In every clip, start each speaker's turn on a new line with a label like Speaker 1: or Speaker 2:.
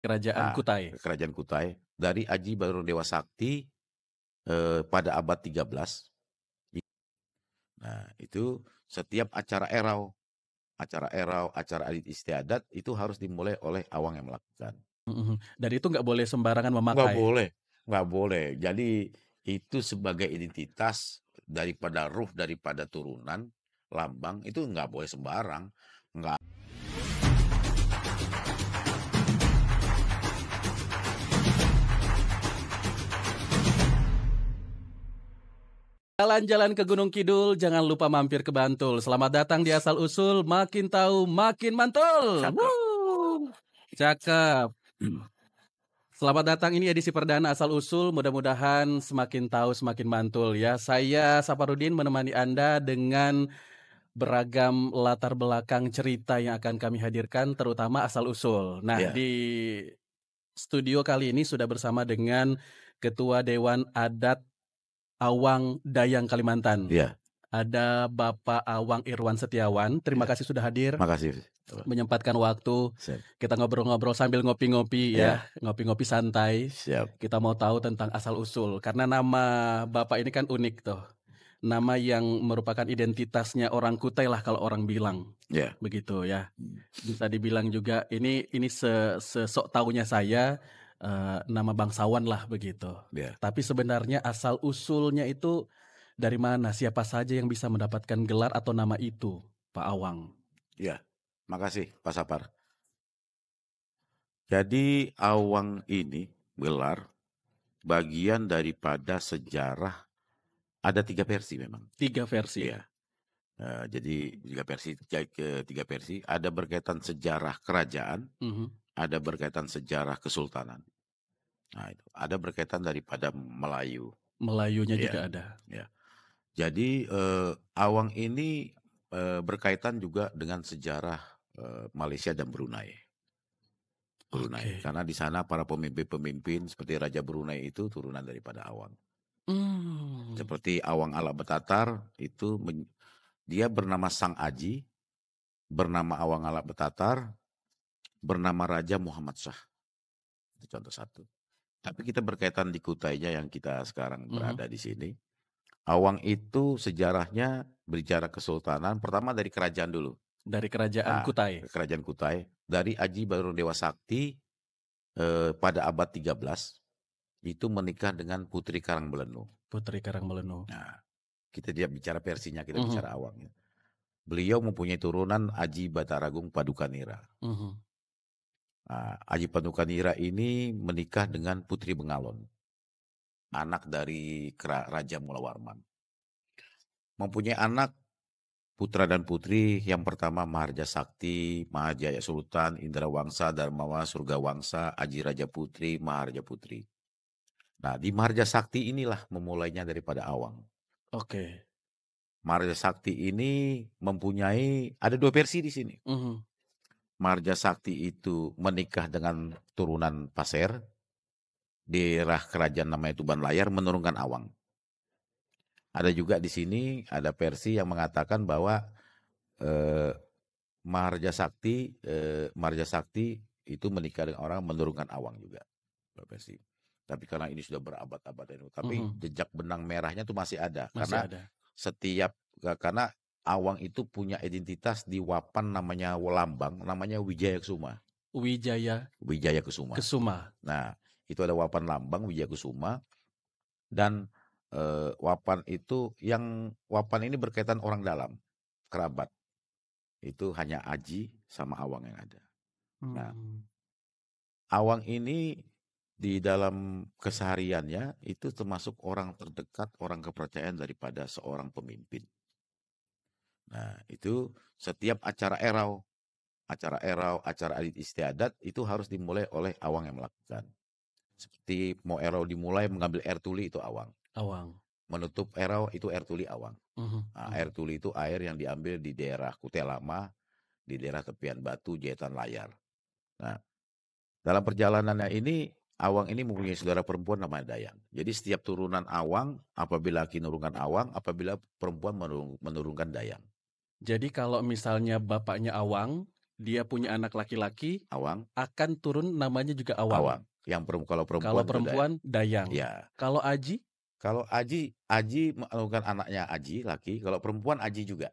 Speaker 1: Kerajaan
Speaker 2: Nah,
Speaker 1: Kutai.
Speaker 2: Kerajaan Kutai dari Aji Barung Dewa Sakti pada abad 13. Nah, itu setiap acara erau, acara adat istiadat itu harus dimulai oleh awang yang melakukan.
Speaker 1: Dan itu nggak boleh sembarangan
Speaker 2: Nggak
Speaker 1: memakai.
Speaker 2: boleh, nggak boleh. Jadi itu sebagai identitas daripada ruh, daripada turunan, lambang, itu nggak boleh sembarang. Nggak.
Speaker 1: Jalan-jalan ke Gunung Kidul, jangan lupa mampir ke Bantul. Selamat datang di Asal Usul, makin tahu makin mantul.
Speaker 2: Cakep.
Speaker 1: Wuh, cakep. Selamat datang, ini edisi perdana Asal Usul, mudah-mudahan semakin tahu semakin mantul ya. Saya Saparudin menemani Anda dengan beragam latar belakang cerita yang akan kami hadirkan, terutama Asal Usul. Nah,
Speaker 2: Ya,
Speaker 1: di studio kali ini sudah bersama dengan Ketua Dewan Adat Awang Dayang Kalimantan.
Speaker 2: ya.
Speaker 1: Ada Bapak Awang Irwan Setiawan. Terima
Speaker 2: Ya.
Speaker 1: kasih sudah hadir,
Speaker 2: Makasih.
Speaker 1: menyempatkan waktu.
Speaker 2: Siap.
Speaker 1: Kita ngobrol-ngobrol sambil ngopi-ngopi ya,
Speaker 2: Ya,
Speaker 1: ngopi-ngopi santai.
Speaker 2: siap.
Speaker 1: Kita mau tahu tentang asal-usul. Karena nama Bapak ini kan unik tuh. Nama yang merupakan identitasnya orang Kutai lah kalau orang bilang.
Speaker 2: Ya.
Speaker 1: Begitu ya. Bisa dibilang juga ini sesok taunya saya nama bangsawan lah begitu.
Speaker 2: Ya.
Speaker 1: Tapi sebenarnya asal usulnya itu dari mana? Siapa saja yang bisa mendapatkan gelar atau nama itu, Pak Awang?
Speaker 2: Ya. Makasih, Pak Sapar. Jadi awang ini gelar bagian daripada sejarah, ada 3 versi memang.
Speaker 1: 3 versi.
Speaker 2: Iya. Jadi 3 versi, ada berkaitan sejarah kerajaan,
Speaker 1: Mhm.
Speaker 2: ada berkaitan sejarah kesultanan. Nah, itu ada berkaitan daripada Melayu.
Speaker 1: Melayunya
Speaker 2: Iya,
Speaker 1: juga ada.
Speaker 2: ya. Jadi awang ini berkaitan juga dengan sejarah Malaysia dan Brunei.
Speaker 1: Oke.
Speaker 2: Karena di sana para pemimpin-pemimpin seperti Raja Brunei itu turunan daripada awang.
Speaker 1: Hmm.
Speaker 2: Seperti awang ala Betatar itu dia bernama Sang Aji, bernama awang ala Betatar, bernama Raja Muhammad Shah. Itu contoh satu. Tapi kita berkaitan di Kutainya yang kita sekarang berada di sini. Awang itu sejarahnya berbicara kesultanan, pertama dari kerajaan dulu.
Speaker 1: Dari kerajaan
Speaker 2: Nah,
Speaker 1: Kutai.
Speaker 2: kerajaan Kutai. Dari Aji Barung Dewa Sakti pada abad 13 itu menikah dengan Putri Karangmelenu.
Speaker 1: Putri Karangmelenu.
Speaker 2: Nah, kita tidak bicara versinya, kita
Speaker 1: Mhm.
Speaker 2: bicara awangnya. Beliau mempunyai turunan Aji Bataragung Padukanira.
Speaker 1: Mhm.
Speaker 2: Nah, Aji Padukanira ini menikah dengan Putri Bengalon, anak dari Raja Mula Warman. Mempunyai anak putra dan putri, yang pertama Maharja Sakti, Mahajaya Sultan, Indra Wangsa, Darmawa, Surga Wangsa, Aji Raja Putri, Maharja Putri. Nah, di Maharja Sakti inilah memulainya daripada awang.
Speaker 1: Oke.
Speaker 2: Maharja Sakti ini mempunyai, ada 2 versi di sini.
Speaker 1: Mhm.
Speaker 2: Maharja Sakti itu menikah dengan turunan Pasir, daerah kerajaan namanya Tuban Layar, menurunkan awang. Ada juga di sini, ada versi yang mengatakan bahwa eh, Maharja Sakti itu menikah dengan orang menurunkan awang juga. Versi. Tapi karena ini sudah berabad-abad ini, tapi
Speaker 1: Mhm.
Speaker 2: jejak benang merahnya itu masih ada.
Speaker 1: Masih
Speaker 2: Karena
Speaker 1: ada.
Speaker 2: karena awang itu punya identitas di wapan namanya lambang, namanya Wijaya Kusuma.
Speaker 1: Wijaya
Speaker 2: Wijaya Kusuma.
Speaker 1: Kesuma.
Speaker 2: Nah, itu ada wapan lambang Wijaya Kusuma, dan wapan ini berkaitan orang dalam, kerabat. Itu hanya Aji sama awang yang ada. Nah,
Speaker 1: Hmm.
Speaker 2: awang ini di dalam kesehariannya itu termasuk orang terdekat, orang kepercayaan daripada seorang pemimpin. Nah, itu setiap acara erau, acara adat istiadat itu harus dimulai oleh awang yang melakukan. Seperti mau erau dimulai mengambil air tuli itu awang.
Speaker 1: Awang.
Speaker 2: Menutup erau itu air tuli awang.
Speaker 1: Mhm.
Speaker 2: Nah,
Speaker 1: Mhm.
Speaker 2: air tuli itu air yang diambil di daerah Kutai Lama, di daerah tepian batu, Jahitan Layar. Nah, dalam perjalanannya ini, awang ini mempunyai saudara perempuan namanya Dayang. Jadi setiap turunan awang, apabila laki menurunkan awang, apabila perempuan menurunkan Dayang.
Speaker 1: Jadi kalau misalnya bapaknya Awang, dia punya anak laki-laki,
Speaker 2: Awang,
Speaker 1: akan turun namanya juga Awang.
Speaker 2: Awang. Kalau
Speaker 1: Kalau
Speaker 2: perempuan itu Dayang.
Speaker 1: perempuan Dayang.
Speaker 2: Ya.
Speaker 1: Kalau Aji?
Speaker 2: Kalau Aji bukan anaknya Aji laki, kalau perempuan Aji juga.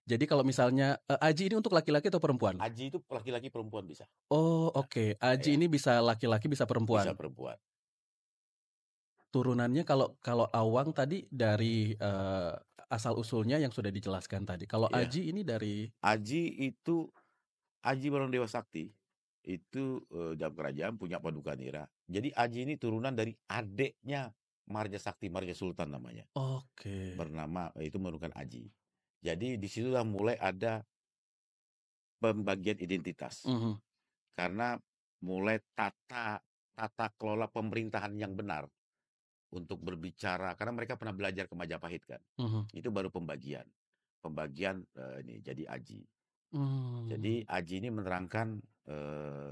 Speaker 1: Jadi kalau misalnya Aji ini untuk laki-laki atau perempuan?
Speaker 2: Aji itu laki-laki perempuan bisa.
Speaker 1: Oh,
Speaker 2: Ya,
Speaker 1: oke. Aji
Speaker 2: ya,
Speaker 1: ini bisa laki-laki, bisa
Speaker 2: bisa
Speaker 1: perempuan.
Speaker 2: perempuan.
Speaker 1: Turunannya kalau kalau Awang tadi dari asal usulnya yang sudah dijelaskan tadi. Kalau
Speaker 2: Ya.
Speaker 1: Aji ini dari
Speaker 2: Aji Barang Dewa Sakti itu dalam kerajaan punya Paduka Nira. Jadi Aji ini turunan dari adiknya Marja Sakti, Marja Sultan namanya.
Speaker 1: Oke.
Speaker 2: Bernama itu menurunkan Aji. Jadi disitulah mulai ada pembagian identitas.
Speaker 1: Mhm,
Speaker 2: Karena mulai tata kelola pemerintahan yang benar untuk berbicara, karena mereka pernah belajar ke Majapahit kan.
Speaker 1: mhm.
Speaker 2: Itu baru pembagian ini jadi Aji.
Speaker 1: Mmm,
Speaker 2: Jadi Aji ini menerangkan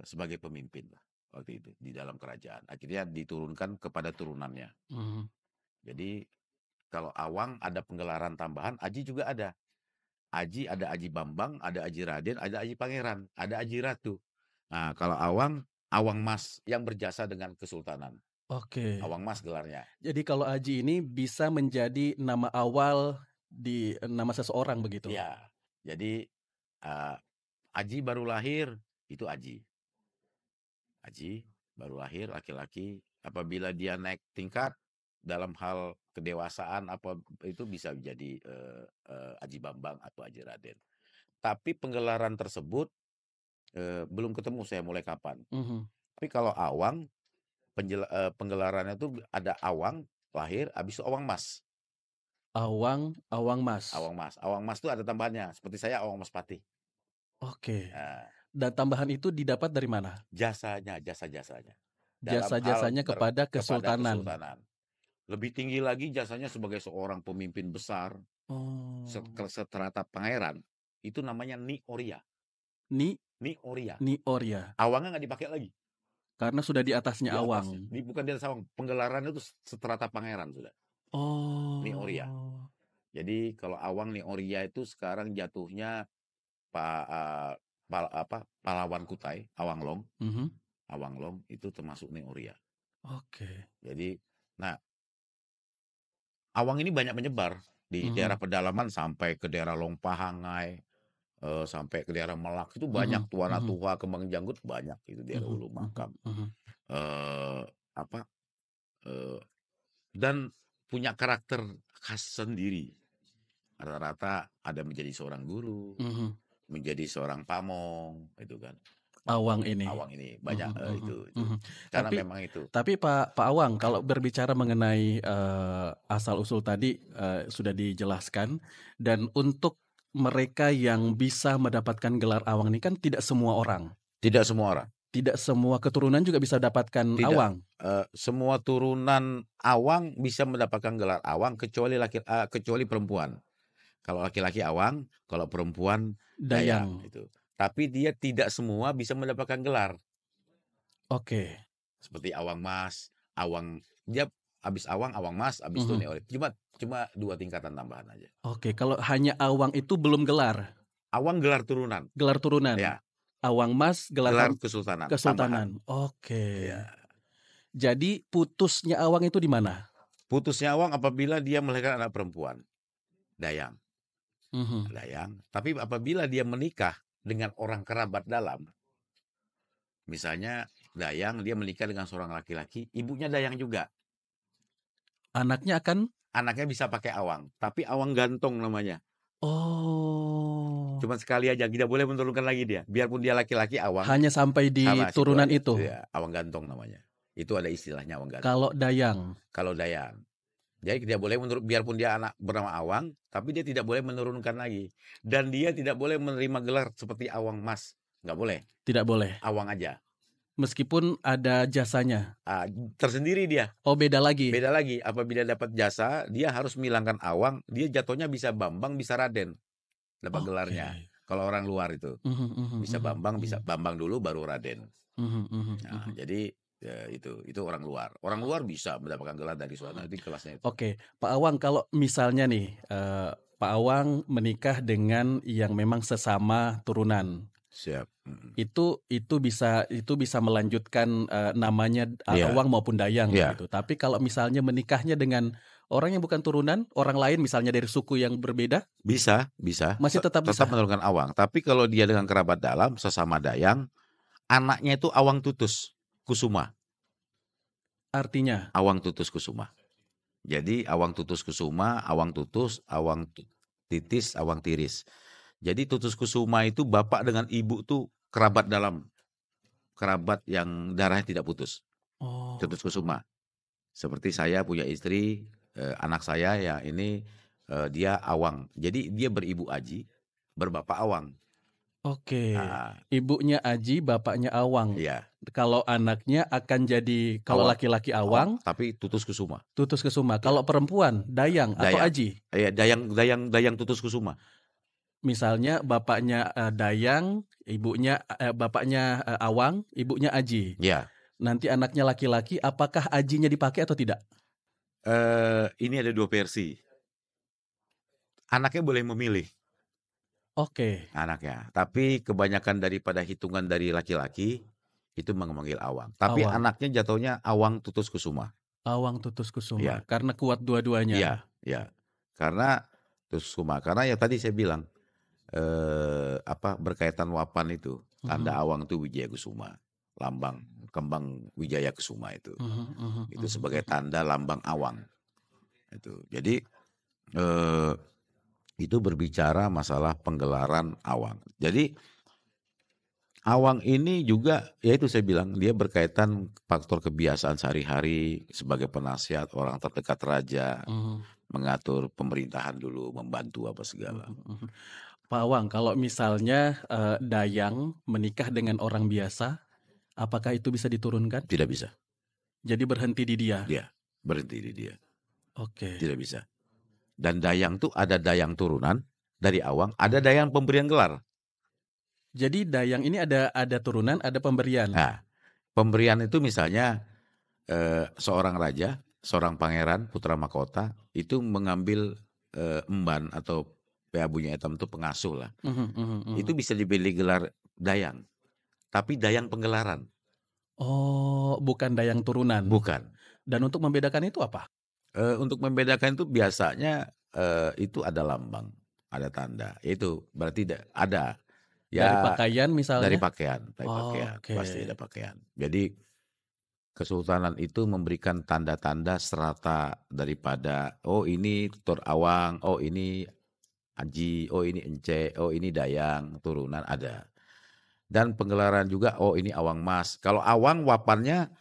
Speaker 2: sebagai pemimpin lah waktu itu di dalam kerajaan. Akhirnya diturunkan kepada turunannya.
Speaker 1: mhm.
Speaker 2: Jadi kalau Awang ada penggelaran tambahan, Aji juga ada. Aji ada Aji Bambang, ada Aji Raden, ada Aji Pangeran, ada Aji Ratu. Nah, kalau Awang, Awang Mas yang berjasa dengan kesultanan.
Speaker 1: Oke.
Speaker 2: Awang Mas gelarnya.
Speaker 1: Jadi kalau Aji ini bisa menjadi nama awal di nama seseorang begitu?
Speaker 2: Ya, jadi Aji baru lahir, itu Aji. Aji baru lahir laki-laki, apabila dia naik tingkat dalam hal kedewasaan apa itu bisa jadi Aji Bambang atau Aji Raden. Tapi penggelaran tersebut belum ketemu saya mulai kapan.
Speaker 1: Mhm.
Speaker 2: Tapi kalau Awang penggelarannya itu ada Awang lahir, habis itu Awang Mas.
Speaker 1: Awang Mas.
Speaker 2: Awang Mas itu ada tambahannya. Seperti saya Awang Mas Patih.
Speaker 1: Oke.
Speaker 2: Nah,
Speaker 1: Dan tambahan itu didapat dari mana?
Speaker 2: jasa-jasanya dalam hal
Speaker 1: Jasa-jasanya kepada
Speaker 2: kepada
Speaker 1: kesultanan?
Speaker 2: kesultanan. Lebih tinggi lagi jasanya sebagai seorang pemimpin besar,
Speaker 1: Oh.
Speaker 2: seterata pangeran, itu namanya Ni Oria.
Speaker 1: Ni
Speaker 2: Ni Oria.
Speaker 1: Ni Oria.
Speaker 2: Awangnya nggak dipakai lagi.
Speaker 1: Karena sudah di atasnya
Speaker 2: Di atasnya.
Speaker 1: Awang.
Speaker 2: Bukan di atas Awang. Penggelarannya itu seterata pangeran sudah. Ni Oria.
Speaker 1: Oh.
Speaker 2: Jadi kalau Awang Ni Oria itu sekarang jatuhnya pahlawan Kutai, Awanglong.
Speaker 1: Mhm.
Speaker 2: Awanglong itu termasuk Ni Oria.
Speaker 1: Oke.
Speaker 2: Jadi, nah Awang ini banyak menyebar di daerah
Speaker 1: Mhm.
Speaker 2: pedalaman sampai ke daerah Longpahangai, sampai ke daerah Melak itu banyak
Speaker 1: Mhm.
Speaker 2: Tuana
Speaker 1: Mhm.
Speaker 2: Tuha, Kembang Janggut banyak itu daerah
Speaker 1: Mhm.
Speaker 2: Ulu
Speaker 1: Mhm.
Speaker 2: Makam.
Speaker 1: Mhm.
Speaker 2: Eh, apa eh, dan punya karakter khas sendiri. Rata-rata ada menjadi seorang guru,
Speaker 1: Mhm.
Speaker 2: menjadi seorang pamong, itu kan.
Speaker 1: Awang ini.
Speaker 2: Awang ini banyak
Speaker 1: Mhm. Mhm.
Speaker 2: itu
Speaker 1: Mhm.
Speaker 2: karena
Speaker 1: Tapi
Speaker 2: memang itu.
Speaker 1: Pak Awang, kalau berbicara mengenai asal-usul tadi sudah dijelaskan, dan untuk mereka yang bisa mendapatkan gelar Awang ini kan tidak semua orang,
Speaker 2: Tidak semua orang.
Speaker 1: tidak semua keturunan juga bisa dapatkan
Speaker 2: Tidak,
Speaker 1: Awang.
Speaker 2: semua turunan Awang bisa mendapatkan gelar Awang kecuali perempuan. Kalau laki-laki Awang, kalau perempuan Dayang
Speaker 1: Dayang.
Speaker 2: itu. Tapi dia tidak semua bisa mendapatkan gelar.
Speaker 1: Oke.
Speaker 2: Seperti Awang Mas, dia habis Awang Mas, habis itu
Speaker 1: Mhm.
Speaker 2: Neolith. Cuma 2 tingkatan tambahan aja.
Speaker 1: Oke, kalau hanya Awang itu belum gelar,
Speaker 2: Awang gelar turunan,
Speaker 1: gelar turunan.
Speaker 2: ya,
Speaker 1: Awang Mas gelar
Speaker 2: gelar kesultanan tambahan.
Speaker 1: kesultanan. Oke.
Speaker 2: Ya.
Speaker 1: Jadi putusnya Awang itu di mana?
Speaker 2: Putusnya Awang apabila dia melahirkan anak perempuan, Dayang.
Speaker 1: Mhm.
Speaker 2: Dayang. Tapi apabila dia menikah dengan orang kerabat dalam, misalnya Dayang dia menikah dengan seorang laki-laki, ibunya Dayang juga.
Speaker 1: Anaknya akan
Speaker 2: Anaknya bisa pakai Awang, tapi Awang gantong namanya.
Speaker 1: Oh.
Speaker 2: Cuma sekali aja, tidak boleh menurunkan lagi dia. Biarpun dia laki-laki Awang,
Speaker 1: Hanya sampai di
Speaker 2: sama situ
Speaker 1: turunan
Speaker 2: aja.
Speaker 1: itu.
Speaker 2: Ya, Awang gantong namanya. Itu ada istilahnya Awang gantong.
Speaker 1: Kalau Dayang.
Speaker 2: Kalau Dayang. Jadi dia boleh biarpun dia anak bernama Awang, tapi dia tidak boleh menurunkan lagi. Dan dia tidak boleh menerima gelar seperti Awang Mas. Nggak boleh.
Speaker 1: Tidak boleh.
Speaker 2: Awang aja.
Speaker 1: Meskipun ada jasanya.
Speaker 2: Tersendiri dia.
Speaker 1: Oh, beda lagi.
Speaker 2: Beda lagi. Apabila dapat jasa, dia harus menghilangkan Awang. Dia jatuhnya bisa Bambang, bisa Raden. Dapat gelarnya. Kalau orang luar itu. Bisa Bambang, bisa Bambang dulu baru Raden. Nah, jadi ya, itu orang luar. Orang luar bisa mendapatkan gelar dari sana. Itu kelasnya itu.
Speaker 1: Oke, Pak Awang, kalau misalnya nih Pak Awang menikah dengan yang memang sesama turunan.
Speaker 2: siap. Mhm.
Speaker 1: Itu bisa melanjutkan, namanya
Speaker 2: Iya,
Speaker 1: Awang maupun Dayang
Speaker 2: iya,
Speaker 1: begitu. Tapi kalau misalnya menikahnya dengan orang yang bukan turunan, orang lain misalnya dari suku yang berbeda,
Speaker 2: bisa bisa,
Speaker 1: masih tetap
Speaker 2: tetap
Speaker 1: bisa?
Speaker 2: menurunkan awang. Tapi kalau dia dengan kerabat dalam, sesama Dayang, anaknya itu Awang Tutus Kusuma,
Speaker 1: Artinya?
Speaker 2: Awang Tutus Kusuma. Jadi Awang Tutus Kusuma, Awang Tutus, Titis, Awang Tiris. Jadi Tutus Kusuma itu bapak dengan ibu tuh kerabat dalam, kerabat yang darahnya tidak putus.
Speaker 1: Oh,
Speaker 2: Tutus Kusuma. Seperti saya punya istri, anak saya ya ini dia Awang. Jadi dia beribu Aji, berbapak Awang.
Speaker 1: oke.
Speaker 2: Ah,
Speaker 1: Ibunya Aji, bapaknya Awang.
Speaker 2: iya,
Speaker 1: Kalau anaknya akan jadi kalau
Speaker 2: Awang.
Speaker 1: laki-laki
Speaker 2: Awang
Speaker 1: Awang,
Speaker 2: tapi Tutus Kusuma.
Speaker 1: Tutus Kesuma.
Speaker 2: Ya,
Speaker 1: Kalau perempuan, Dayang atau
Speaker 2: Dayang.
Speaker 1: Aji?
Speaker 2: Dayang Tutus Kusuma.
Speaker 1: Misalnya bapaknya, Dayang, bapaknya, Awang, ibunya Aji.
Speaker 2: Ya.
Speaker 1: Nanti anaknya laki-laki, apakah Ajinya dipakai atau tidak?
Speaker 2: Ini ada dua versi. Anaknya boleh memilih
Speaker 1: Oke,
Speaker 2: anaknya, tapi kebanyakan daripada hitungan dari laki-laki itu memanggil Awang. Tapi
Speaker 1: Awang.
Speaker 2: anaknya jatuhnya Awang Tutus Kusuma.
Speaker 1: Awang Tutus Kusuma,
Speaker 2: Ya,
Speaker 1: karena kuat dua-duanya.
Speaker 2: iya, iya. Karena Tutus Kusuma, karena ya tadi saya bilang berkaitan Wapan itu, tanda
Speaker 1: Mhm,
Speaker 2: Awang itu Wijaya Kusuma, lambang kembang Wijaya Kusuma itu.
Speaker 1: mhm mhm
Speaker 2: Itu
Speaker 1: mhm
Speaker 2: sebagai
Speaker 1: mhm.
Speaker 2: tanda lambang Awang. Itu. Jadi eh, itu berbicara masalah penggelaran Awang. Jadi Awang ini juga, ya itu saya bilang, dia berkaitan faktor kebiasaan sehari-hari sebagai penasihat orang terdekat raja,
Speaker 1: Mhm,
Speaker 2: mengatur pemerintahan dulu, membantu apa segala.
Speaker 1: mhm mhm. Pak Awang, kalau misalnya, Dayang menikah dengan orang biasa, apakah itu bisa diturunkan?
Speaker 2: Tidak bisa,
Speaker 1: Jadi berhenti di dia?
Speaker 2: dia berhenti di dia,
Speaker 1: Oke.
Speaker 2: tidak bisa. Dan Dayang tuh ada Dayang turunan dari Awang, ada Dayang pemberian gelar.
Speaker 1: Jadi Dayang ini ada turunan, ada pemberian?
Speaker 2: Nah, pemberian itu misalnya seorang raja, seorang pangeran, putra mahkota itu mengambil emban atau Bunyi Hitam itu pengasuh lah.
Speaker 1: Mhm mhm
Speaker 2: Itu
Speaker 1: mhm.
Speaker 2: bisa dibeli gelar Dayang, tapi Dayang penggelaran,
Speaker 1: Oh, bukan Dayang turunan.
Speaker 2: bukan.
Speaker 1: Dan untuk membedakan itu apa?
Speaker 2: Untuk membedakan itu biasanya itu ada lambang, ada tanda. Itu berarti ada
Speaker 1: Dari
Speaker 2: ya
Speaker 1: pakaian misalnya?
Speaker 2: dari pakaian
Speaker 1: Oke.
Speaker 2: pasti ada pakaian. Jadi Kesultanan itu memberikan tanda-tanda serata daripada oh ini tutur Awang, oh ini Aji, oh ini Ence, oh ini Dayang, turunan ada. Dan penggelaran juga, oh ini Awang Mas. Kalau Awang wapannya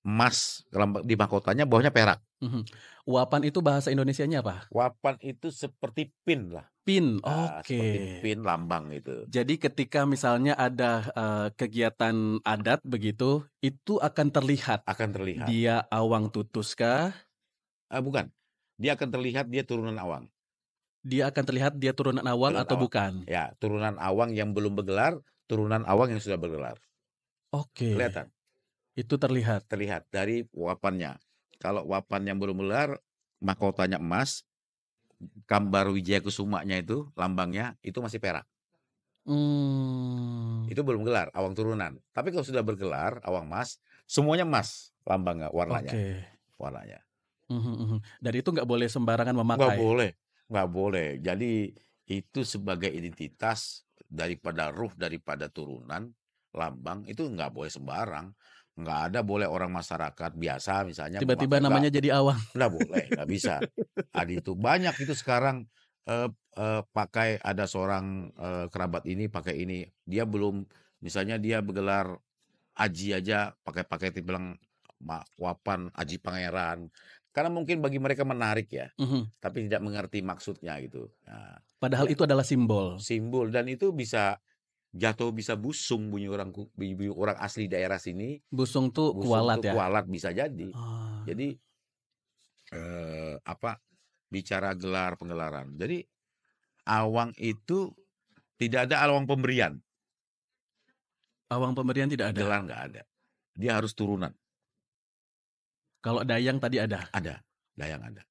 Speaker 2: emas, di mahkotanya bawahnya perak.
Speaker 1: Mhm. Uapan itu bahasa Indonesianya apa?
Speaker 2: Wapan itu seperti pin lah.
Speaker 1: PIN,
Speaker 2: Ah,
Speaker 1: oke.
Speaker 2: seperti pin lambang itu.
Speaker 1: Jadi ketika misalnya ada, kegiatan adat begitu, itu akan terlihat
Speaker 2: Akan terlihat.
Speaker 1: dia awang tutuskah,
Speaker 2: Bukan. Dia akan terlihat dia turunan Awang.
Speaker 1: dia akan terlihat dia turunan awang
Speaker 2: Turunan
Speaker 1: atau
Speaker 2: Awang.
Speaker 1: bukan?
Speaker 2: Ya, turunan Awang yang belum bergelar, turunan Awang yang sudah bergelar.
Speaker 1: Oke,
Speaker 2: Kelihatan.
Speaker 1: itu terlihat.
Speaker 2: Terlihat dari wapannya. Kalau wapan yang belum bergelar, mahkotanya emas, gambar Wijaya Kusumanya itu, lambangnya, itu masih perak.
Speaker 1: Mmm,
Speaker 2: Itu belum gelar, awang turunan. Tapi kalau sudah bergelar, awang emas, semuanya emas lambangnya, warnanya.
Speaker 1: oke.
Speaker 2: Warnanya.
Speaker 1: Mhm mhm. Dan itu nggak boleh sembarangan
Speaker 2: Nggak
Speaker 1: memakai?
Speaker 2: boleh, nggak boleh. Jadi itu sebagai identitas daripada ruh, daripada turunan, lambang, itu nggak boleh sembarang. Nggak ada boleh orang masyarakat biasa misalnya
Speaker 1: Tiba-tiba
Speaker 2: memakai,
Speaker 1: namanya jadi awang?
Speaker 2: nggak boleh, nggak bisa. Adi itu banyak itu sekarang pakai ada seorang kerabat ini pakai ini. Dia belum misalnya dia bergelar Aji aja pakai bilang Wapan Aji Pangeran. Karena mungkin bagi mereka menarik ya,
Speaker 1: Mhm.
Speaker 2: tapi tidak mengerti maksudnya gitu. Nah,
Speaker 1: Padahal
Speaker 2: ya
Speaker 1: itu adalah simbol.
Speaker 2: simbol dan itu bisa jatuh bisa busung bunyi bunyi orang asli daerah sini,
Speaker 1: Busung tuh
Speaker 2: busung
Speaker 1: kualat
Speaker 2: tuh
Speaker 1: ya?
Speaker 2: kualat bisa jadi.
Speaker 1: Oh,
Speaker 2: Jadi bicara gelar penggelaran. Jadi awang itu tidak ada awang pemberian,
Speaker 1: awang pemberian tidak ada?
Speaker 2: gelar nggak ada. Dia harus turunan,
Speaker 1: Kalau Dayang tadi ada?
Speaker 2: ada, dayang ada.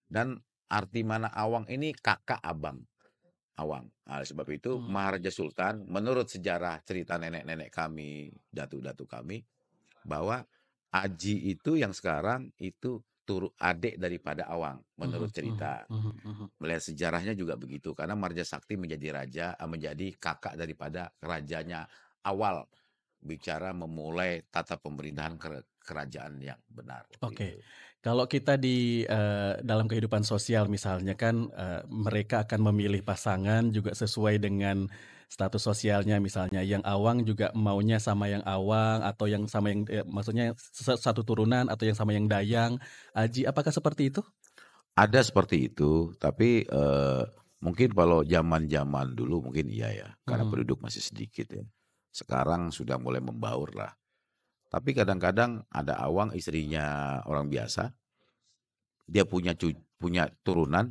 Speaker 2: Dan arti mana awang ini kakak abang. Awang. Oleh sebab itu
Speaker 1: Mmm,
Speaker 2: Maharaja Sultan menurut sejarah cerita nenek-nenek kami, datu-datu kami, bahwa Aji itu yang sekarang itu adik daripada Awang
Speaker 1: mhm
Speaker 2: menurut
Speaker 1: mhm
Speaker 2: cerita.
Speaker 1: mhm mhm.
Speaker 2: Melihat sejarahnya juga begitu karena Marja Sakti menjadi raja, menjadi kakak daripada rajanya awal bicara memulai tata pemerintahan kerajaan yang benar waktu itu.
Speaker 1: Oke, kalau kita di, dalam kehidupan sosial misalnya kan, mereka akan memilih pasangan juga sesuai dengan status sosialnya misalnya, yang awang juga maunya sama yang awang atau yang sama yang maksudnya satu turunan atau yang sama yang dayang, Aji, apakah seperti itu?
Speaker 2: Ada seperti itu, tapi mungkin kalau zaman-zaman dulu mungkin iya ya, karena
Speaker 1: Mhm
Speaker 2: penduduk masih sedikit ya. Sekarang sudah mulai membaur lah. Tapi kadang-kadang ada awang istrinya orang biasa, dia punya turunan,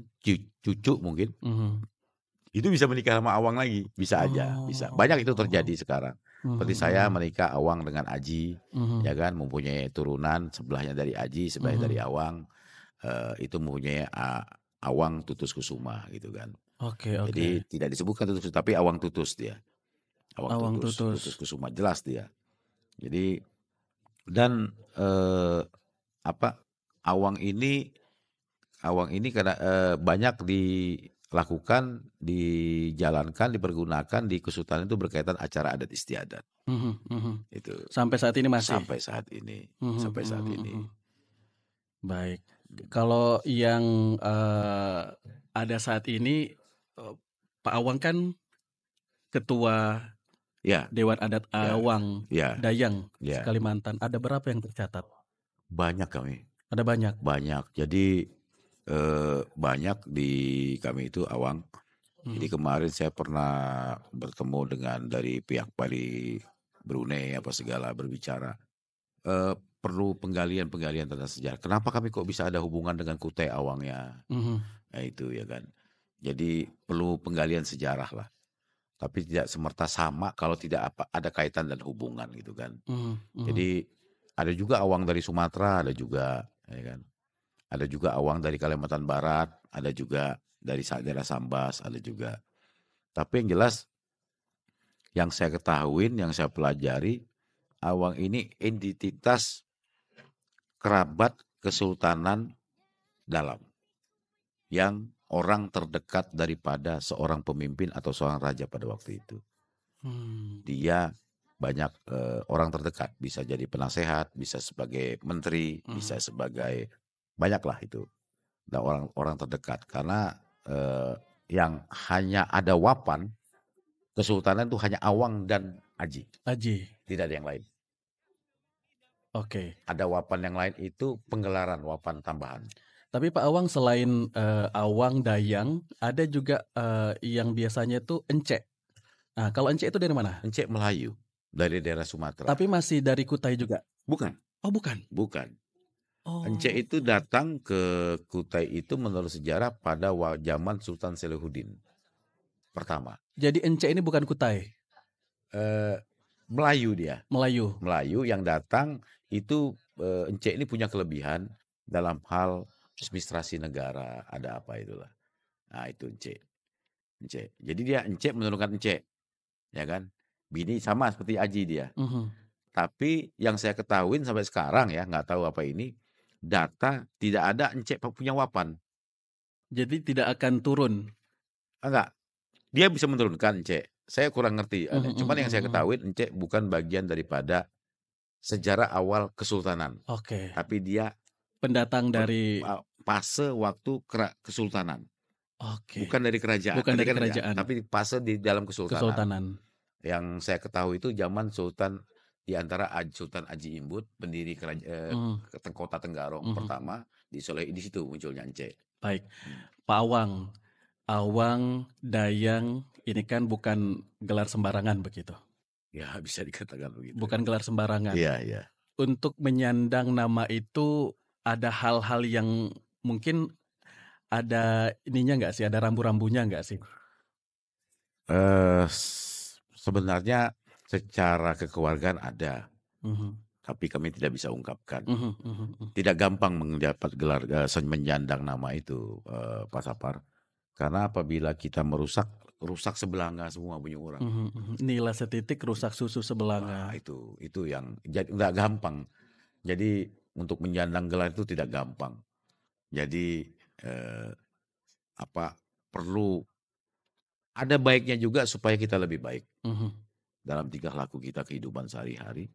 Speaker 2: cucu mungkin,
Speaker 1: mhm.
Speaker 2: itu bisa menikah sama awang lagi, bisa aja, bisa. Banyak itu
Speaker 1: Oh,
Speaker 2: terjadi sekarang. Seperti
Speaker 1: mhm
Speaker 2: saya
Speaker 1: mhm,
Speaker 2: menikah awang dengan aji, ya
Speaker 1: mhm
Speaker 2: kan, mempunyai turunan sebelahnya dari aji, sebelahnya dari
Speaker 1: mhm.
Speaker 2: awang, itu mempunyai awang tutus kusuma gitu kan.
Speaker 1: Oke oke,
Speaker 2: Jadi tidak disebutkan tutus, tapi awang tutus dia, awang
Speaker 1: awang
Speaker 2: tutus,
Speaker 1: tutus.
Speaker 2: tutus kusuma jelas dia. Jadi dan apa awang ini karena banyak dilakukan, dijalankan, dipergunakan di Kesultanan itu berkaitan acara adat istiadat
Speaker 1: Mhm mhm.
Speaker 2: itu
Speaker 1: Sampai saat ini masih?
Speaker 2: sampai saat ini,
Speaker 1: Mhm
Speaker 2: sampai saat
Speaker 1: mhm
Speaker 2: ini.
Speaker 1: mhm. Baik. Kalau yang, ada saat ini, eee, Pak Awang kan ketua
Speaker 2: Ya,
Speaker 1: Dewan Adat
Speaker 2: ya,
Speaker 1: Awang
Speaker 2: ya,
Speaker 1: Dayang
Speaker 2: ya.
Speaker 1: Kalimantan. Ada berapa yang tercatat?
Speaker 2: Banyak kami,
Speaker 1: Ada banyak?
Speaker 2: banyak. Jadi banyak di kami itu awang. Jadi
Speaker 1: Mhm
Speaker 2: kemarin saya pernah bertemu dengan dari pihak Bali Brunei apa segala berbicara. Perlu penggalian-penggalian tentang sejarah. Kenapa kami kok bisa ada hubungan dengan Kutai Awangnya?
Speaker 1: mhm
Speaker 2: Nah itu ya kan. Jadi perlu penggalian sejarah lah. Tapi tidak semerta sama kalau tidak ada kaitan dan hubungan gitu kan.
Speaker 1: mhm mhm
Speaker 2: Jadi ada juga awang dari Sumatera, ada juga, ya kan. Ada juga awang dari Kalimantan Barat, ada juga dari daerah Sambas, ada juga. Tapi yang jelas, yang saya ketahui, yang saya pelajari, awang ini entitas kerabat Kesultanan Dalam, yang orang terdekat daripada seorang pemimpin atau seorang raja pada waktu itu.
Speaker 1: mmm,
Speaker 2: Dia banyak orang terdekat, bisa jadi penasehat, bisa sebagai menteri, bisa
Speaker 1: mhm.
Speaker 2: sebagai banyaklah itu. Dan orang-orang terdekat karena yang hanya ada wapan kesultanan itu hanya Awang dan Aji,
Speaker 1: Aji,
Speaker 2: tidak ada yang lain.
Speaker 1: oke.
Speaker 2: Ada wapan yang lain itu penggelaran wapan tambahan.
Speaker 1: Tapi Pak Awang selain, Awang Dayang, ada juga, yang biasanya tuh Encek. Nah, kalau Encek itu dari mana?
Speaker 2: Encek Melayu dari daerah Sumatera.
Speaker 1: Tapi masih dari Kutai juga?
Speaker 2: Bukan,
Speaker 1: Oh bukan?
Speaker 2: bukan. Encek
Speaker 1: Oh,
Speaker 2: itu datang ke Kutai itu menurut sejarah pada zaman Sultan Selahuddin pertama.
Speaker 1: jadi Encek ini bukan Kutai?
Speaker 2: Eh, Melayu dia.
Speaker 1: Melayu?
Speaker 2: Melayu yang datang itu Encek ini punya kelebihan dalam hal administrasi negara, ada apa itulah. Nah, itu Encek. Encek. Jadi dia Encek menurunkan Encek, ya kan? Bini sama seperti Aji dia.
Speaker 1: Mhm.
Speaker 2: Tapi yang saya ketahui sampai sekarang ya, nggak tahu apa ini, data tidak ada Encek punya wapan.
Speaker 1: Jadi tidak akan turun?
Speaker 2: Enggak, dia bisa menurunkan Encek. Saya kurang ngerti.
Speaker 1: Mhm
Speaker 2: Cuman
Speaker 1: mhm
Speaker 2: yang saya
Speaker 1: mhm.
Speaker 2: ketahui Encek bukan bagian daripada sejarah awal kesultanan.
Speaker 1: Oke.
Speaker 2: Tapi dia
Speaker 1: Pendatang dari
Speaker 2: fase waktu kesultanan.
Speaker 1: oke.
Speaker 2: Bukan dari kerajaan,
Speaker 1: Bukan
Speaker 2: tadi
Speaker 1: dari
Speaker 2: kan enggak,
Speaker 1: kerajaan,
Speaker 2: tapi fase di dalam kesultanan.
Speaker 1: kesultanan.
Speaker 2: Yang saya ketahui itu zaman Sultan di antara Sultan Aji Imbut, pendiri
Speaker 1: Mhm
Speaker 2: kota Tenggarong
Speaker 1: mhm.
Speaker 2: pertama di Soleh, di situ munculnya Encek.
Speaker 1: Baik.
Speaker 2: Hmm.
Speaker 1: Pak Awang, Awang Dayang ini kan bukan gelar sembarangan begitu?
Speaker 2: Ya bisa dikatakan begitu.
Speaker 1: Bukan gelar sembarangan.
Speaker 2: Iya, iya.
Speaker 1: Untuk menyandang nama itu ada hal-hal yang mungkin ada ininya nggak sih, ada rambu-rambunya nggak sih?
Speaker 2: Sebenarnya secara kekeluargaan ada,
Speaker 1: Mhm.
Speaker 2: tapi kami tidak bisa ungkapkan.
Speaker 1: Mhm mhm mhm.
Speaker 2: Tidak gampang mendapat menyandang nama itu, Pak Sapar. Karena apabila kita merusak rusak sebelanga semua punya orang.
Speaker 1: Nila setitik rusak susu
Speaker 2: Wah,
Speaker 1: sebelanga.
Speaker 2: itu yang jadi nggak gampang. Jadi untuk menyandang gelar itu tidak gampang. Jadi perlu ada baiknya juga supaya kita lebih baik dalam tingkah laku kita kehidupan sehari-hari.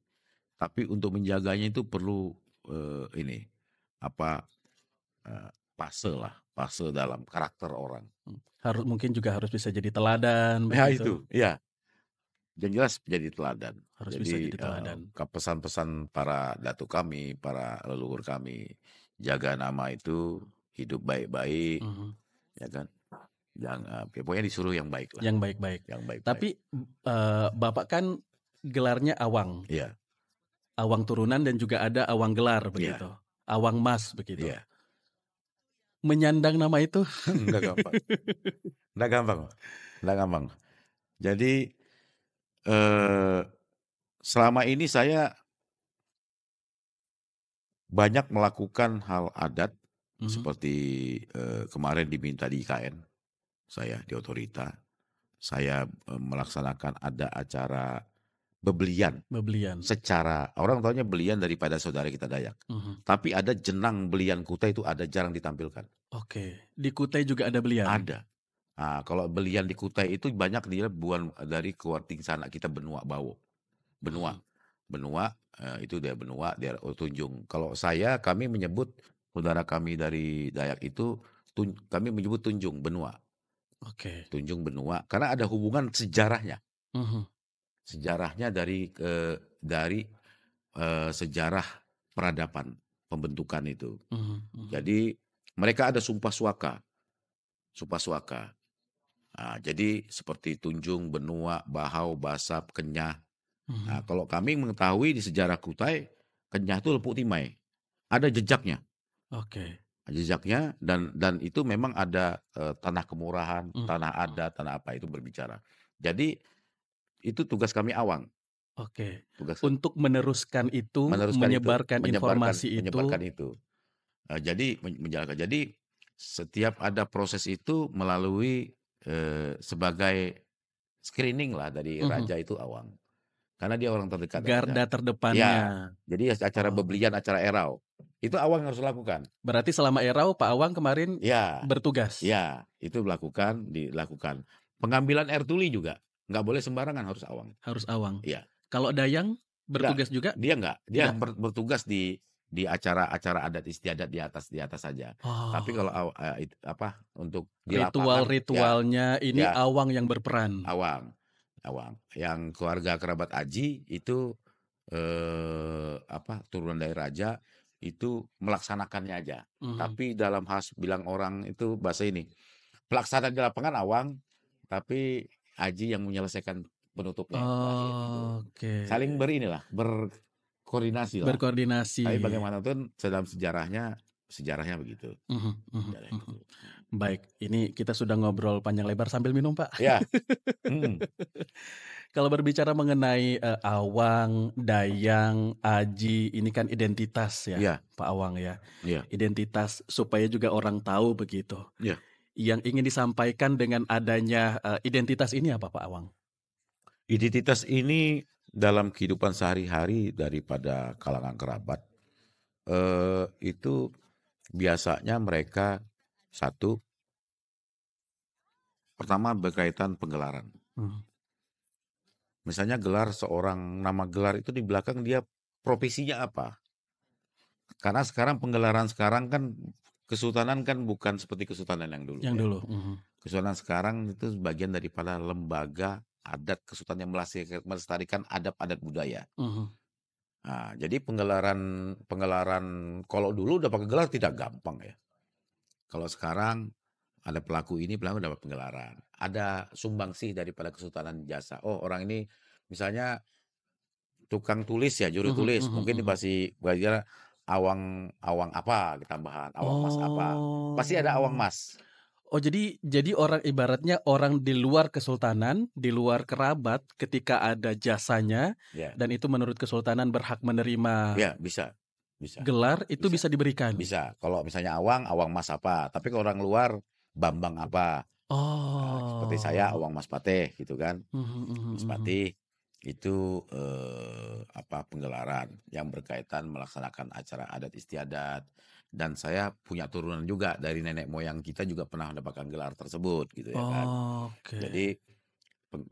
Speaker 2: Tapi untuk menjaganya itu perlu fase dalam karakter orang.
Speaker 1: Mungkin juga harus bisa jadi teladan
Speaker 2: Ya
Speaker 1: begitu.
Speaker 2: itu, ya. Yang jelas jadi teladan.
Speaker 1: Harus bisa jadi teladan.
Speaker 2: Pesan-pesan para datuk kami, para leluhur kami, jaga nama itu, hidup baik-baik, ya kan. Pokoknya disuruh yang baik lah.
Speaker 1: Yang baik-baik.
Speaker 2: Yang baik-baik.
Speaker 1: Tapi Bapak kan gelarnya Awang.
Speaker 2: Iya.
Speaker 1: Awang turunan dan juga ada Awang gelar begitu. Awang Mas begitu.
Speaker 2: Iya.
Speaker 1: Menyandang nama itu
Speaker 2: Nggak gampang. Nggak gampang. Jadi selama ini saya banyak melakukan hal adat seperti kemarin diminta di IKN, saya di Otorita, saya melaksanakan ada acara bebelian. Secara orang tahunya belian daripada saudara kita Dayak. Tapi ada jenang belian Kutai itu ada jarang ditampilkan.
Speaker 1: Oke, di Kutai juga ada belian.
Speaker 2: Ada. Nah, kalau belian di Kutai itu banyak dia buan dari keluarga sana kita Benua Bawo. Benua itu dia Benua, dia Tunjung. Kalau kami menyebut saudara kami dari Dayak itu kami menyebut Tunjung Benua.
Speaker 1: Oke.
Speaker 2: Tunjung Benua karena ada hubungan sejarahnya. Sejarahnya dari sejarah peradaban pembentukan itu. Jadi mereka ada sumpah suaka. Nah, jadi seperti Tunjung, Benua, Bahau, Basap, Kenyah. Nah, kalau kami mengetahui di sejarah Kutai, Kenyah itu Lepuk Timai. Ada jejaknya.
Speaker 1: Oke.
Speaker 2: Jejaknya dan itu memang ada tanah kemurahan, tanah adat, tanah apa itu berbicara. Jadi itu tugas kami Awang.
Speaker 1: Oke. Untuk meneruskan itu, menyebarkan informasi
Speaker 2: itu. Jadi menjalankan. Jadi setiap ada proses itu melalui sebagai screening lah dari raja itu Awang. Karena dia orang terdekat.
Speaker 1: Garda terdepannya.
Speaker 2: Ya, jadi acara bebelian, acara erau. Itu Awang harus lakukan.
Speaker 1: Berarti selama erau Pak Awang kemarin bertugas?
Speaker 2: Ya, itu dilakukan. Pengambilan air tuli juga. Nggak boleh sembarangan, harus Awang.
Speaker 1: Harus Awang?
Speaker 2: Iya.
Speaker 1: Kalau Dayang bertugas juga?
Speaker 2: Dia enggak. Dia bertugas di acara-acara adat istiadat di atas saja. Tapi kalau untuk di lapangan,
Speaker 1: ritualnya ini Awang yang berperan.
Speaker 2: Awang. Yang keluarga kerabat Aji itu turunan dari raja itu melaksanakannya aja. Tapi dalam bilang orang itu bahasa ini. Pelaksanaan di lapangan Awang, tapi Aji yang menyelesaikan penutupnya.
Speaker 1: Oke.
Speaker 2: Saling berkoordinasi lah. Tapi bagaimanapun dalam sejarahnya begitu.
Speaker 1: Baik, ini kita sudah ngobrol panjang lebar sambil minum, Pak.
Speaker 2: Ya.
Speaker 1: Kalau berbicara mengenai Awang, Dayang, Aji, ini kan identitas ya, Pak Awang ya. Identitas supaya juga orang tahu begitu. Yang ingin disampaikan dengan adanya identitas ini apa, Pak Awang?
Speaker 2: Identitas ini dalam kehidupan sehari-hari daripada kalangan kerabat itu biasanya mereka pertama berkaitan penggelaran. Misalnya nama gelar itu di belakang dia profesinya apa. Karena sekarang penggelaran sekarang kan kesultanan kan bukan seperti kesultanan yang dulu. Kesultanan sekarang itu bagian daripada lembaga adat kesultanan yang melestarikan adab-adat budaya. Nah, jadi penggelaran kalau dulu udah pakai gelar tidak gampang ya. Kalau sekarang ada pelaku dapat penggelaran. Ada sumbangsih daripada Kesultanan Jasa. Oh, orang ini misalnya tukang tulis ya, juru tulis. Mungkin dikasih belajar awang apa tambahan, awang mas apa. Pasti ada awang mas.
Speaker 1: Oh, jadi orang ibaratnya orang di luar kesultanan, di luar kerabat ketika ada jasanya dan itu menurut kesultanan berhak menerima.
Speaker 2: Ya, bisa.
Speaker 1: Gelar itu bisa diberikan.
Speaker 2: Bisa. Kalau misalnya awang mas apa. Tapi kalau orang luar Bambang apa, Seperti saya
Speaker 1: Oh.
Speaker 2: Awang Mas Pateh gitu kan.
Speaker 1: Mhm mhm
Speaker 2: Mas
Speaker 1: mhm.
Speaker 2: Patih itu, penggelaran yang berkaitan melaksanakan acara adat istiadat, dan saya punya turunan juga dari nenek moyang kita juga pernah mendapatkan gelar tersebut gitu ya kan.
Speaker 1: Oke.
Speaker 2: Jadi peng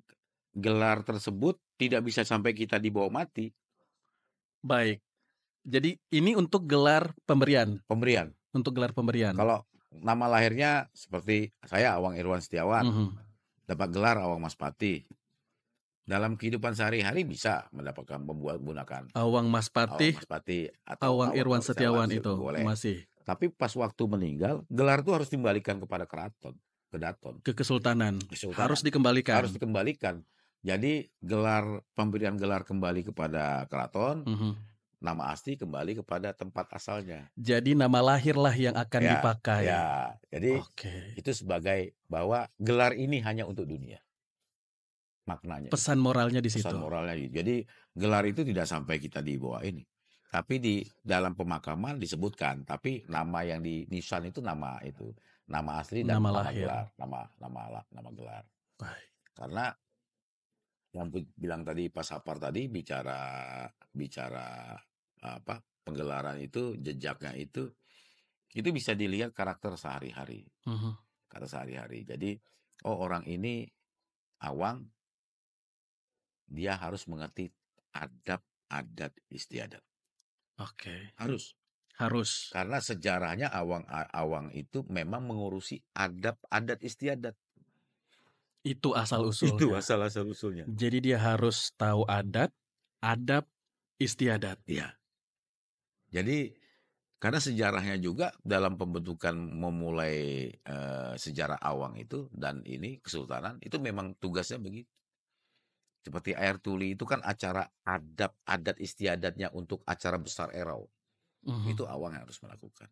Speaker 2: gelar tersebut tidak bisa sampai kita dibawa mati,
Speaker 1: Baik. Jadi ini untuk gelar pemberian?
Speaker 2: pemberian.
Speaker 1: Untuk gelar pemberian?
Speaker 2: Kalau nama lahirnya seperti saya Awang Irwan Setiawan,
Speaker 1: Mhm.
Speaker 2: dapat gelar Awang Mas Patih. Dalam kehidupan sehari-hari bisa mendapatkan menggunakan
Speaker 1: Awang Mas
Speaker 2: Awang
Speaker 1: Patih,
Speaker 2: Mas Patih atau
Speaker 1: Awang
Speaker 2: Awang
Speaker 1: Irwan
Speaker 2: Irwan Setiawan
Speaker 1: Setiawan itu
Speaker 2: boleh.
Speaker 1: masih
Speaker 2: Tapi pas waktu meninggal, gelar itu harus dikembalikan kepada keraton, ke daton,
Speaker 1: ke kesultanan, harus
Speaker 2: kesultanan.
Speaker 1: dikembalikan?
Speaker 2: Harus dikembalikan. Jadi pemberian gelar kembali kepada keraton,
Speaker 1: Mhm.
Speaker 2: nama asli kembali kepada tempat asalnya.
Speaker 1: Jadi nama lahirlah yang akan
Speaker 2: Ya,
Speaker 1: dipakai.
Speaker 2: ya. Jadi
Speaker 1: Oke.
Speaker 2: itu sebagai bahwa gelar ini hanya untuk dunia. Maknanya itu.
Speaker 1: Pesan moralnya di
Speaker 2: Pesan
Speaker 1: situ?
Speaker 2: moralnya gitu. Jadi gelar itu tidak sampai kita dibawa ini. Tapi di dalam pemakaman disebutkan, tapi nama yang di nisan itu nama itu, nama asli dan
Speaker 1: Nama
Speaker 2: nama
Speaker 1: lahir.
Speaker 2: gelar, nama gelar.
Speaker 1: Baik.
Speaker 2: Karena yang bilang tadi Pak Sapar tadi bicara bicara penggelaran itu jejaknya itu bisa dilihat karakter sehari-hari,
Speaker 1: Mhm.
Speaker 2: karakter sehari-hari. Jadi oh orang ini awang, dia harus mengerti adab adat istiadat.
Speaker 1: Oke.
Speaker 2: Harus.
Speaker 1: Harus.
Speaker 2: Karena sejarahnya Awang itu memang mengurusi adab adat istiadat.
Speaker 1: Itu
Speaker 2: Itu
Speaker 1: asal-usulnya.
Speaker 2: asal-asal usulnya.
Speaker 1: Jadi dia harus tahu adat, adab, istiadat.
Speaker 2: Iya. Jadi karena sejarahnya juga dalam pembentukan memulai sejarah Awang itu dan ini kesultanan itu memang tugasnya begitu. Seperti air tuli itu kan acara adab adat istiadatnya untuk acara besar erau.
Speaker 1: Mhm.
Speaker 2: Itu Awang yang harus melakukan.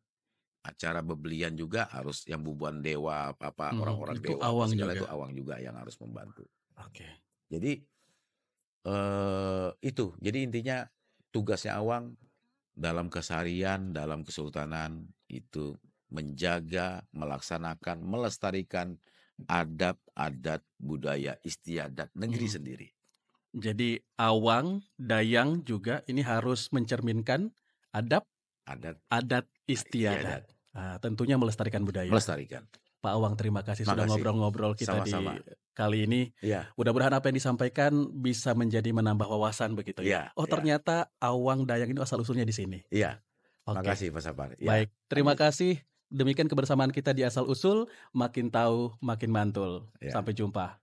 Speaker 2: Acara bebelian juga harus yang bubuan dewa
Speaker 1: Mhm.
Speaker 2: orang-orang
Speaker 1: Itu
Speaker 2: dewa apa
Speaker 1: awang
Speaker 2: segala
Speaker 1: juga?
Speaker 2: itu Awang juga yang harus membantu.
Speaker 1: Oke.
Speaker 2: Jadi itu jadi intinya tugasnya Awang dalam keseharian dalam kesultanan itu menjaga, melaksanakan, melestarikan adab adat budaya istiadat negeri
Speaker 1: Mhm.
Speaker 2: sendiri.
Speaker 1: Jadi awang, dayang juga ini harus mencerminkan adab,
Speaker 2: Adat
Speaker 1: adat, istiadat.
Speaker 2: istiadat
Speaker 1: Tentunya melestarikan budaya.
Speaker 2: melestarikan.
Speaker 1: Pak Awang, terima kasih sudah
Speaker 2: Makasih.
Speaker 1: ngobrol-ngobrol kita di
Speaker 2: Sama-sama.
Speaker 1: kali ini.
Speaker 2: Iya,
Speaker 1: Mudah-mudahan apa yang disampaikan bisa menjadi menambah wawasan begitu ya.
Speaker 2: iya,
Speaker 1: Oh,
Speaker 2: iya,
Speaker 1: ternyata Awang Dayang itu asal-usulnya di sini.
Speaker 2: iya.
Speaker 1: Oke,
Speaker 2: Makasih Pak Sapar. Ya,
Speaker 1: baik. Terima
Speaker 2: lanjut.
Speaker 1: kasih. Demikian kebersamaan kita di Asal Usul. Makin tahu, makin mantul.
Speaker 2: Ya.
Speaker 1: Sampai jumpa.